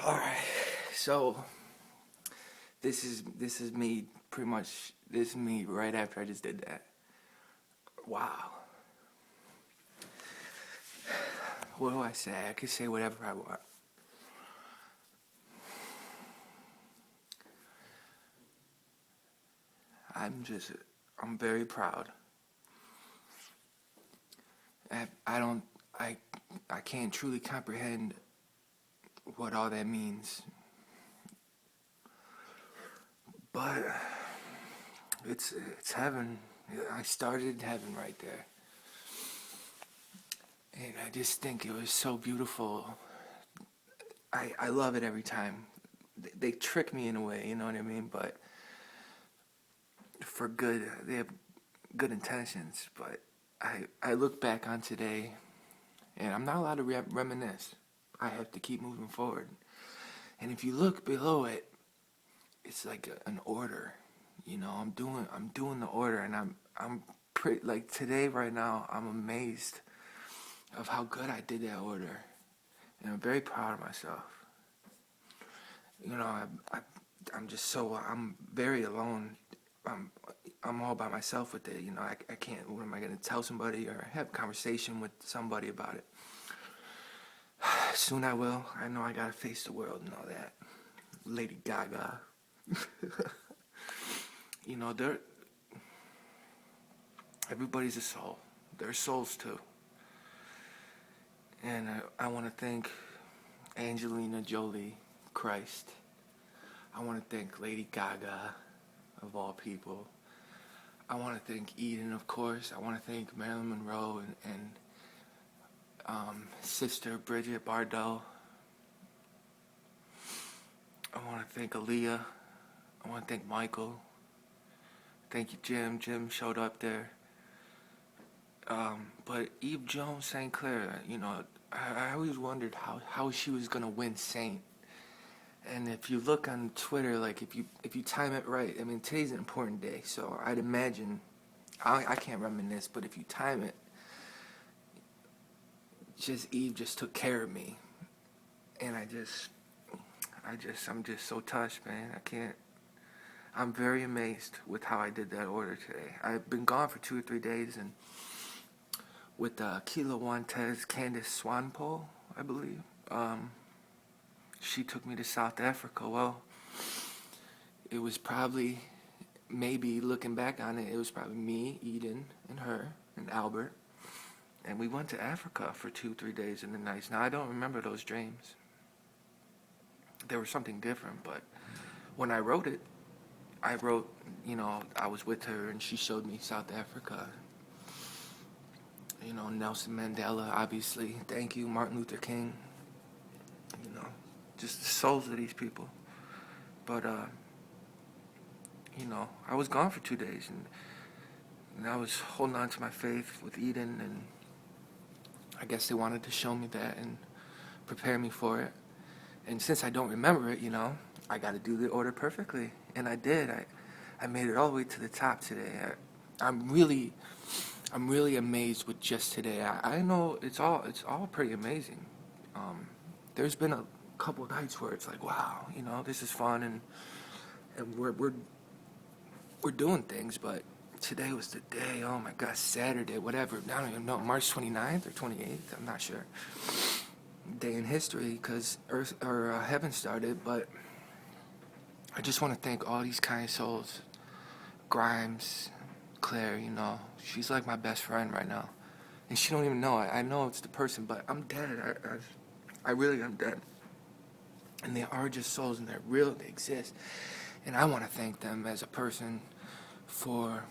All right, so this is me pretty much. This is me right after I just did that. Wow. What do I say? I could say whatever I want. I'm just, I'm very proud. I don't, I, I can't truly comprehend what all that means, but it's heaven. I started heaven right there, and I just think it was so beautiful. I love it every time. They trick me in a way, you know what I mean? But for good, they have good intentions. But I look back on today, and I'm not allowed to reminisce. I have to keep moving forward. And if you look below it, it's like an order. You know, I'm doing the order, and I'm pretty like today right now. I'm amazed of how good I did that order, and I'm very proud of myself. You know, I I'm just so I'm very alone. I'm I'm all by myself with it. You know, I can't. What am I gonna tell somebody or have a conversation with somebody about it? Soon I will. I know I gotta face the world and all that. Lady Gaga. You know, everybody's a soul. They're souls too. And I want to thank Angelina Jolie, Christ. I want to thank Lady Gaga, of all people. I want to thank Eden, of course. I want to thank Marilyn Monroe and Sister Bridget Bardot. I want to thank Aaliyah. I want to thank Michael. Thank you, Jim. Jim showed up there. But Eve Jones St. Clair, you know, I always wondered how she was gonna win Saint. And if you look on Twitter, like if you time it right, I mean today's an important day, so I'd imagine I can't reminisce, but if you time it, just Eve just took care of me, and I'm just so touched, man. I can't. I'm very amazed with how I did that order today. I've been gone for 2 or 3 days, and with Kilo Wantes, Candace Swanpole, I believe. She took me to South Africa. Well, it was probably, maybe looking back on it, it was probably me, Eden, and her, and Albert. And we went to Africa for 2, 3 days in the nights. Now, I don't remember those dreams. There was something different, but when I wrote, you know, I was with her and she showed me South Africa. You know, Nelson Mandela, obviously. Thank you, Martin Luther King. You know, just the souls of these people. But, you know, I was gone for 2 days, and I was holding on to my faith with Eden, and I guess they wanted to show me that and prepare me for it. And since I don't remember it, you know, I got to do the order perfectly, and I did. I made it all the way to the top today. I'm really, I'm really amazed with just today. I know it's all pretty amazing. There's been a couple of nights where it's like, wow, you know, this is fun, and we're doing things, but today was the day. Oh my God, Saturday, whatever. I don't even know, March 29th or 28th. I'm not sure. Day in history because Earth or heaven started, but I just want to thank all these kind souls. Grimes, Claire, you know, she's like my best friend right now, and she don't even know it. I know it's the person, but I'm dead. I really am dead. And they are just souls, and they're real. They exist, and I want to thank them as a person for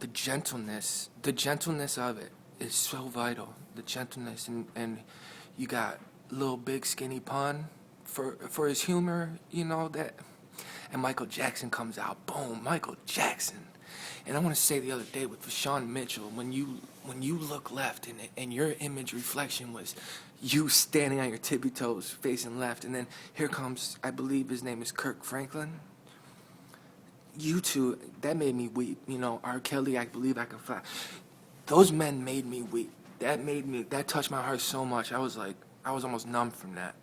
the gentleness. The gentleness of it is so vital. The gentleness, and you got little big skinny pun for his humor, you know that. And Michael Jackson comes out, boom, Michael Jackson. And I want to say the other day with Vashawn Mitchell, when you look left and your image reflection was you standing on your tippy toes facing left, and then here comes, I believe his name is Kirk Franklin. You two, that made me weep. You know, R. Kelly, I believe I can fly. Those men made me weep. That touched my heart so much. I was almost numb from that.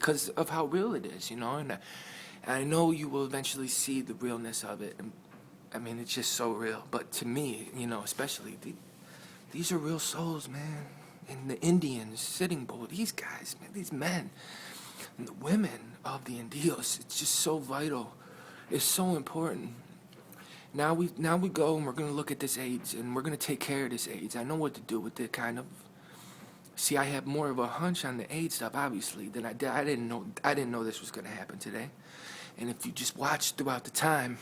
because of how real it is, you know. And I know you will eventually see the realness of it. And, I mean, it's just so real. But to me, you know, especially, these are real souls, man. And the Indians, Sitting Bull, these guys, man, these men, and the women of the Indios, it's just so vital. It's so important. Now we go and we're gonna look at this AIDS and we're gonna take care of this AIDS. I know what to do with it, kind of. See, I have more of a hunch on the AIDS stuff, obviously, than I did. I didn't know this was gonna happen today. And if you just watch throughout the time,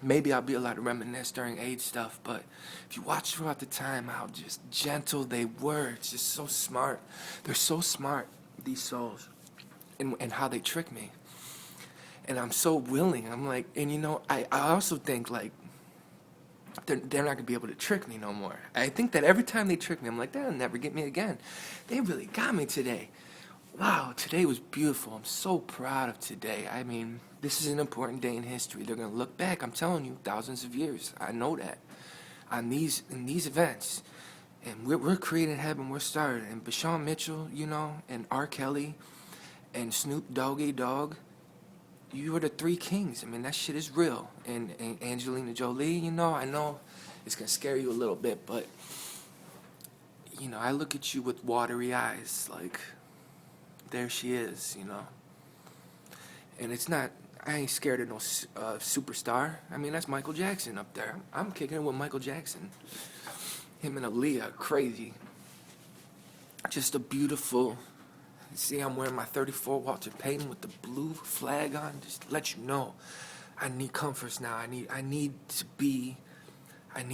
maybe I'll be allowed to reminisce during AIDS stuff. But if you watch throughout the time, how just gentle they were, it's just so smart. They're so smart, these souls, and how they trick me. And I'm so willing. I'm like, and you know, I also think like they're not gonna be able to trick me no more. I think that every time they trick me, I'm like, they'll never get me again. They really got me today. Wow, today was beautiful. I'm so proud of today. I mean, this is an important day in history. They're gonna look back. I'm telling you, thousands of years. I know that in these events, and we're creating heaven. We're starting. And Bashawn Mitchell, you know, and R. Kelly, and Snoop Doggy Dogg. You are the three kings. I mean, that shit is real. And Angelina Jolie, you know, I know it's going to scare you a little bit, but, you know, I look at you with watery eyes, like, there she is, you know. And it's not, I ain't scared of no superstar. I mean, that's Michael Jackson up there. I'm kicking it with Michael Jackson. Him and Aaliyah, crazy. Just a beautiful... See, I'm wearing my 34 Walter Payton with the blue flag on. Just to let you know, I need comforts now. I need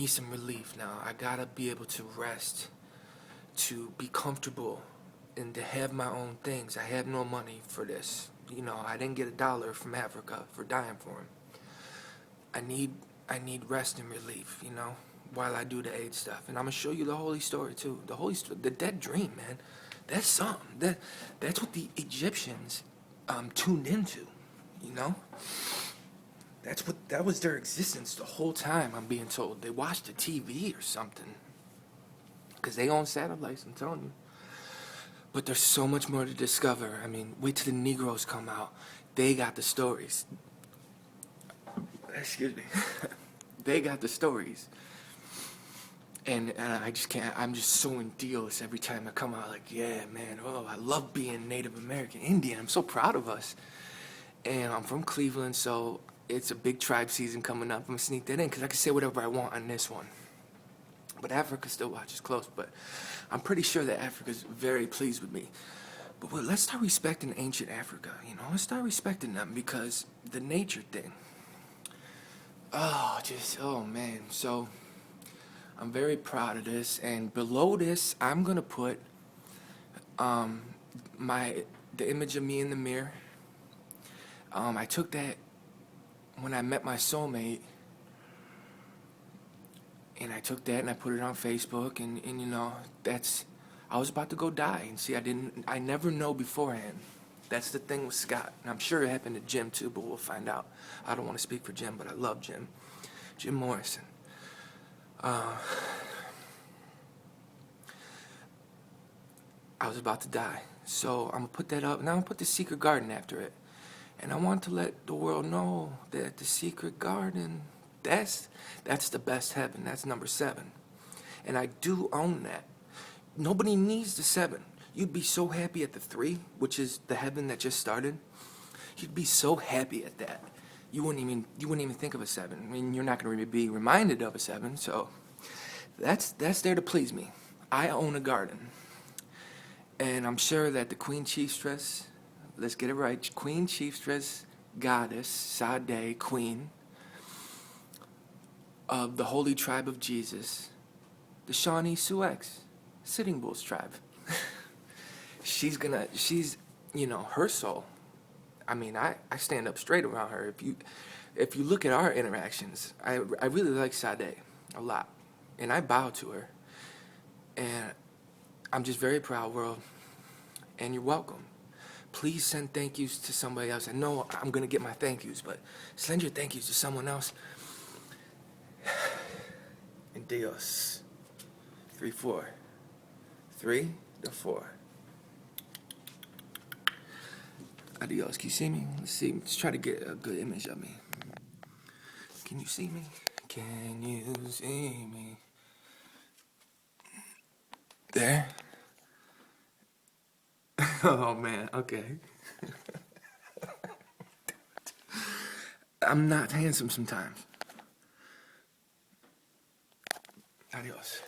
some relief now. I gotta be able to rest, to be comfortable, and to have my own things. I have no money for this. You know, I didn't get $1 from Africa for dying for him. I need rest and relief, you know, while I do the AIDS stuff. And I'm gonna show you the holy story too. The holy story, the dead dream, man. That's something. That's what the Egyptians tuned into, you know? That was their existence the whole time, I'm being told. They watched the TV or something. Because they own satellites, I'm telling you. But there's so much more to discover. I mean, wait till the Negroes come out. They got the stories. Excuse me. They got the stories. And I just can't, I'm just so endeared every time I come out, like, yeah, man, oh, I love being Native American, Indian. I'm so proud of us. And I'm from Cleveland, so it's a big tribe season coming up. I'm going to sneak that in because I can say whatever I want on this one. But Africa still watches close, but I'm pretty sure that Africa's very pleased with me. But let's start respecting ancient Africa, you know? Let's start respecting them because the nature thing. Oh, man, so... I'm very proud of this, and below this, I'm gonna put the image of me in the mirror. I took that when I met my soulmate, and I took that and I put it on Facebook, and you know, I was about to go die, and see, I never know beforehand. That's the thing with Scott, and I'm sure it happened to Jim too, but we'll find out. I don't want to speak for Jim, but I love Jim Morrison. I was about to die, so I'm gonna put that up. Now I'm gonna put the secret garden after it, and I want to let the world know that the secret garden, that's the best heaven. That's number 7, and I do own that. Nobody needs the 7. You'd be so happy at the 3, which is the heaven that just started. You'd be so happy at that. You wouldn't even think of a 7. I mean, you're not gonna be reminded of a 7, so. That's there to please me. I own a garden. And I'm sure that the Queen Chiefstress, let's get it right, Queen Chiefstress, Goddess, Sade, Queen of the Holy Tribe of Jesus, the Shawnee Sioux, Sitting Bull's tribe. she's, you know, her soul. I mean, I stand up straight around her. If you look at our interactions, I really like Sade a lot. And I bow to her. And I'm just very proud, world. And you're welcome. Please send thank yous to somebody else. I know I'm going to get my thank yous, but send your thank yous to someone else. And Dios. 3-4. 3 to 4. Adios. Can you see me? Let's see. Let's try to get a good image of me. Can you see me? Can you see me? There? Oh, man. Okay. I'm not handsome sometimes. Adios.